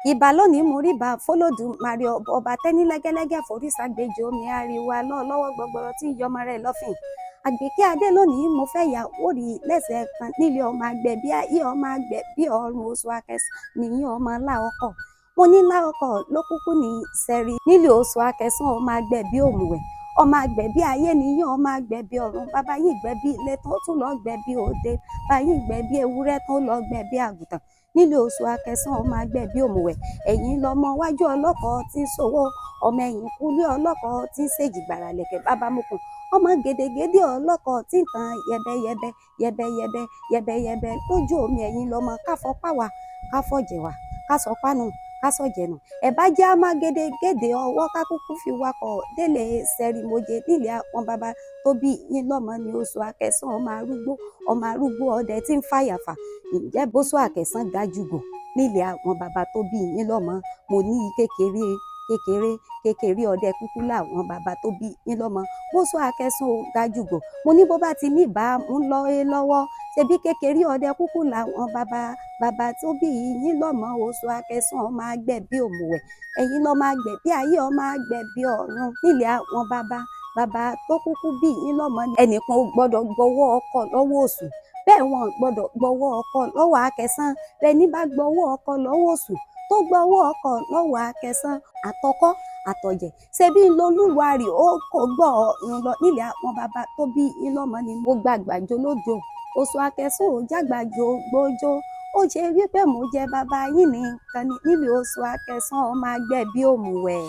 ìbà lónìí mo rí bá fọlọ́dúnmarè ọba tẹ́ni lẹ́gẹ́lẹ́gẹ́ foríṣàgbéjì omi ariwo alọ́ lọ́wọ́ gbọgbọrọ tí ń yọmọ rẹ̀ lọ́fìn. àgbèké adé lónìí mo fẹ́ yà wórì lẹ́sẹ̀ kan nílé ọmọ àgbẹ̀ bí ayé ọmọ àgbẹ̀ bí ọ̀run oṣù akẹsàn nìyí ọmọ láọkọ̀. mo ní láọkọ̀ ló kúkú ní sẹ́rí nílé oṣù akẹsàn ọmọ àgbẹ̀ bí òmùwẹ̀ ọmọ àgbẹ̀ bí ayé nìyí ọmọ àgbẹ̀ bí ọ̀run bàbá yìí gbẹ̀ bí ilé tó tún lọ gbẹ̀ bí òde bàbá yìí gbẹ̀ bí ewúrẹ́ tó lọ gbẹ̀ bí àgùntàn nílé oṣù akẹsàn ọmọ àgbẹ̀ bí òmùwẹ̀ ẹ̀yin lọmọ wájú ọlọ́kọ̀ tí ń ṣòwò ọmọ ẹ̀yìn kúlé ọlọ́kọ̀ tí ń ṣèjì gbàràlẹ̀kẹ̀ bàbá mokùn ọmọ gèdègèdè ọlọ́kọ̀ tí ń tan yẹbẹyẹbẹ yẹbẹyẹbẹ yẹbẹyẹbẹ lójú omi ẹ̀yin lọmọ káfọ́ páwa káfọ́ jẹ̀wà kásọ pánu kásọ jẹ̀nù ẹ̀ bá jẹ́ àmọ́ gèdègèdè ọwọ́ kákúkú fi wakọ̀ délé sẹ́rìmọ́jẹ nílé àwọn bàbá tó bí yín lọ́mọ ní oṣù akẹsàn ọmọ arúgbó ọdẹ tí ń fàyàfà ǹjẹ́ bóṣù akẹsàn dájúgò nílé àwọn bàbá tó bí yín lọ́mọ mo ní kékeré ọdẹ kúkú láwọn bàbá tó bí yín lọ́mọ bóṣù akẹsàn ò dájúgò mo ní bó bá ti ní ìbámu lọ́wọ́ ṣebí kékeré ọdẹ kúkú làwọn bàbá tó bí yín lọ́mọ oṣù akẹsàn ọmọ àgbẹ̀ bí òmùwẹ̀ ẹ̀yin lọ́mọ àgbẹ̀ bí ayé ọmọ àgbẹ̀ bí ọ̀run nílé àwọn bàbá tó kúkú bí yín lọ́mọ ẹnìkan ò gbọ́dọ̀ gbọ́wọ́ ọkọ lọ́wọ́ òṣù bẹ́ẹ̀ wọn gbọ́dọ̀ gbọ́wọ́ ọkọ lọ́wọ́ akẹsàn rẹ ní bá gbọ́wọ́ ọkọ lọ́wọ́ òṣù tó gbọ́wọ́ ọkọ lọ́wọ́ akẹsàn àtọkọ́ àtọ̀jẹ̀ ṣebí lolúwarì ó kò gbọ́ ọ̀run lọ nílé àwọn bàbá tó bí yín lọ́mọ ni mo gbàgbàjò lójó oṣù akẹsàn ò jágbàjò gbójó ó ṣe wípé mo jẹ bàbá yín nìkan nílé oṣù akẹsàn ọmọ àgbẹ̀ bí òmùwẹ̀.